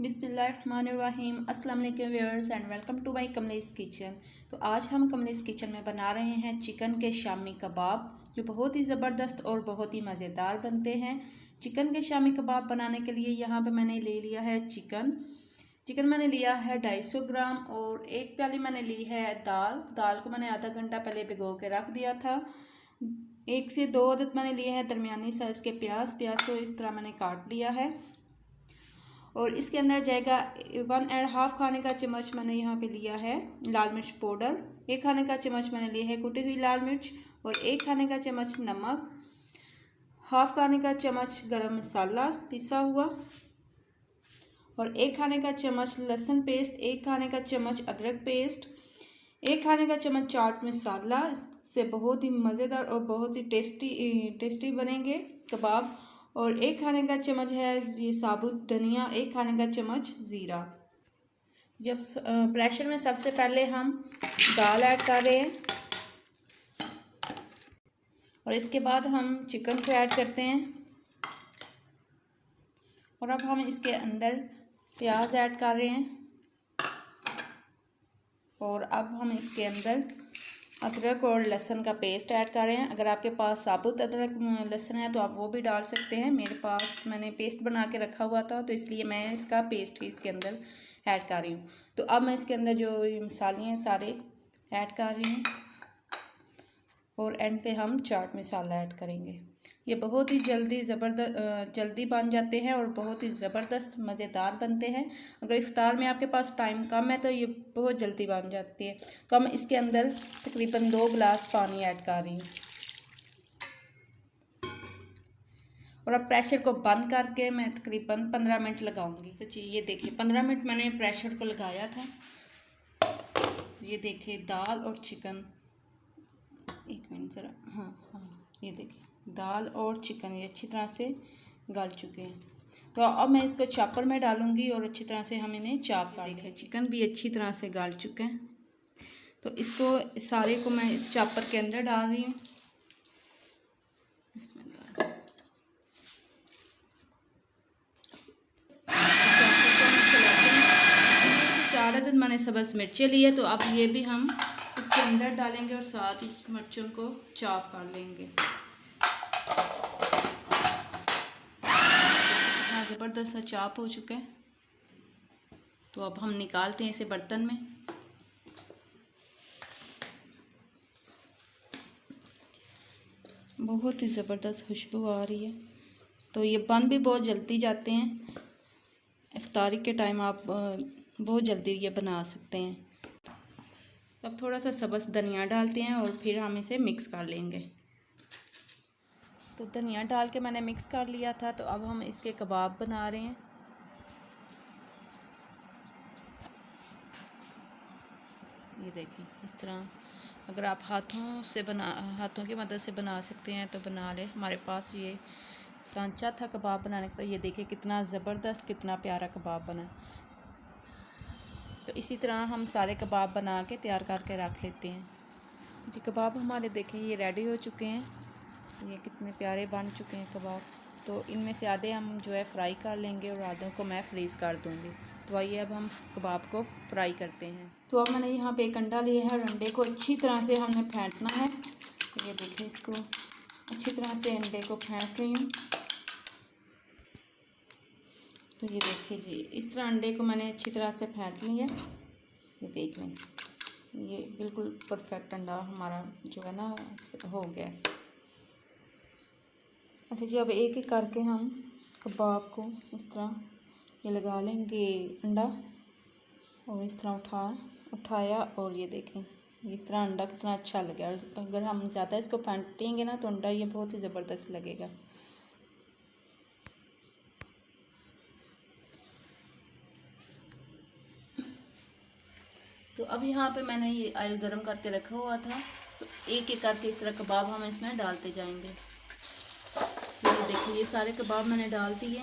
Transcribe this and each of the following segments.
बिस्मिल्लाहिर्रहमानिर्रहीम। अस्सलाम वालेकुम viewers and welcome to my Kamlesh kitchen. तो आज हम कमलेस किचन में बना रहे हैं चिकन के शामी कबाब, जो बहुत ही ज़बरदस्त और बहुत ही मज़ेदार बनते हैं। चिकन के शामी कबाब बनाने के लिए यहाँ पे मैंने ले लिया है चिकन मैंने लिया है 250 ग्राम, और एक प्याली मैंने ली है दाल को मैंने आधा घंटा पहले भिगो के रख दिया था। 1 से 2 अदद मैंने लिए हैं दरमियानी साइज़ के प्याज को इस तरह मैंने काट लिया है। और इसके अंदर जाएगा 1.5 खाने का चम्मच मैंने यहाँ पे लिया है लाल मिर्च पाउडर, 1 खाने का चम्मच मैंने लिया है कुटी हुई लाल मिर्च, और 1 खाने का चम्मच नमक, 1/2 खाने का चम्मच गरम मसाला पिसा हुआ, और 1 खाने का चम्मच लहसुन पेस्ट, 1 खाने का चम्मच अदरक पेस्ट, 1 खाने का चम्मच चाट मसाला। इससे बहुत ही मज़ेदार और बहुत ही टेस्टी बनेंगे कबाब। और 1 खाने का चम्मच है ये साबुत धनिया, 1 खाने का चम्मच ज़ीरा। जब प्रेशर में सबसे पहले हम दाल ऐड कर रहे हैं, और इसके बाद हम चिकन को ऐड करते हैं। और अब हम इसके अंदर प्याज ऐड कर रहे हैं, और अब हम इसके अंदर अदरक और लहसुन का पेस्ट ऐड कर रहे हैं। अगर आपके पास साबुत अदरक लहसुन है तो आप वो भी डाल सकते हैं। मेरे पास मैंने पेस्ट बना के रखा हुआ था, तो इसलिए मैं इसका पेस्ट ही इसके अंदर ऐड कर रही हूँ। तो अब मैं इसके अंदर जो ये मसाले हैं सारे ऐड कर रही हूँ, और एंड पे हम चाट मसाला ऐड करेंगे। ये बहुत ही जल्दी बन जाते हैं और बहुत ही ज़बरदस्त मज़ेदार बनते हैं। अगर इफ्तार में आपके पास टाइम कम है तो ये बहुत जल्दी बन जाती है। तो हम इसके अंदर तकरीबन 2 गिलास पानी ऐड कर रही हूँ, और अब प्रेशर को बंद करके मैं तकरीबन 15 मिनट लगाऊंगी। तो जी ये देखिए 15 मिनट मैंने प्रेशर को लगाया था। ये देखिए दाल और चिकन, 1 मिनट ज़रा, हाँ ये देखिए दाल और चिकन ये अच्छी तरह से गल चुके हैं। तो अब मैं इसको चॉपर में डालूंगी और अच्छी तरह से हम इन्हें चॉप कर देखें। चिकन भी अच्छी तरह से गल चुके हैं, तो इसको सारे को मैं चॉपर के अंदर डाल रही हूँ। इसमें 4 अदद मैंने सब्ज़ मिर्चें लिए, तो अब ये भी हम इसके अंदर डालेंगे और साथ ही मिर्चों को चॉप कर लेंगे। हाँ ज़बरदस्त सा चॉप हो चुका है। तो अब हम निकालते हैं इसे बर्तन में। बहुत ही ज़बरदस्त खुशबू आ रही है। तो ये बन भी बहुत जल्दी जाते हैं। इफ्तारी के टाइम आप बहुत जल्दी ये बना सकते हैं। तो अब थोड़ा सा सब्ज़ धनिया डालते हैं और फिर हम इसे मिक्स कर लेंगे। तो धनिया डाल के मैंने मिक्स कर लिया था। तो अब हम इसके कबाब बना रहे हैं। ये देखें इस तरह, अगर आप हाथों की मदद से बना सकते हैं तो बना लें। हमारे पास ये सांचा था कबाब बनाने का, तो ये देखिए कितना ज़बरदस्त कितना प्यारा कबाब बना। तो इसी तरह हम सारे कबाब बना के तैयार करके रख लेते हैं। जी कबाब हमारे देखें ये रेडी हो चुके हैं। ये कितने प्यारे बन चुके हैं कबाब। तो इनमें से आधे हम जो है फ्राई कर लेंगे और आधों को मैं फ्रीज़ कर दूँगी। तो आइए अब हम कबाब को फ्राई करते हैं। तो अब मैंने यहाँ पे एक अंडा लिया है, और अंडे को अच्छी तरह से हमने फेंटना है। तो ये देखिए इसको अच्छी तरह से अंडे को फेंट रही हूँ। तो ये देखिए जी इस तरह अंडे को मैंने अच्छी तरह से फेंट लिया। ये देख लें ये बिल्कुल परफेक्ट अंडा हमारा जो है ना हो गया। अच्छा जी अब एक एक करके हम कबाब को इस तरह ये लगा लेंगे अंडा, और इस तरह उठाया, और ये देखें इस तरह अंडा कितना अच्छा लगा। अगर हम ज़्यादा इसको फेंटेंगे ना तो अंडा ये बहुत ही ज़बरदस्त लगेगा। तो अब यहाँ पे मैंने ये ऑयल गरम करके रखा हुआ था। तो एक एक करके इस तरह कबाब हम इसमें डालते जाएंगे। तो ये देखिए ये सारे कबाब मैंने डाल दिए।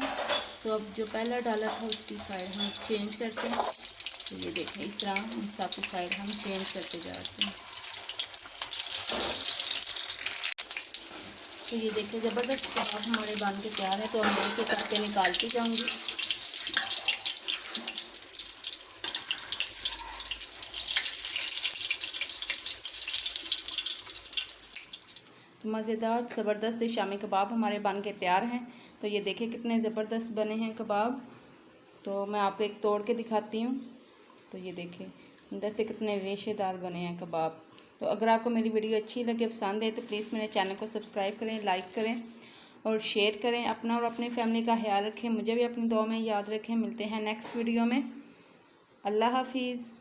तो अब जो पहला डाला था उसकी साइड हम चेंज करते हैं। तो ये देखें इस तरह हम सब साइड हम चेंज करते जाते हैं। तो ये देखिए ज़बरदस्त कबाब हमारे बन के तैयार है। तो हम एक एक करके निकालती जाऊँगी। तो मज़ेदार ज़बरदस्त शामी कबाब हमारे बन के तैयार हैं। तो ये देखिए कितने ज़बरदस्त बने हैं कबाब। तो मैं आपको एक तोड़ के दिखाती हूँ। तो ये देखिए अंदर से कितने रेशेदार बने हैं कबाब। तो अगर आपको मेरी वीडियो अच्छी लगे, पसंद है, तो प्लीज़ मेरे चैनल को सब्सक्राइब करें, लाइक करें और शेयर करें। अपना और अपनी फैमिली का ख्याल रखें। मुझे भी अपनी दुआ में याद रखें। मिलते हैं नेक्स्ट वीडियो में। अल्लाह हाफिज़।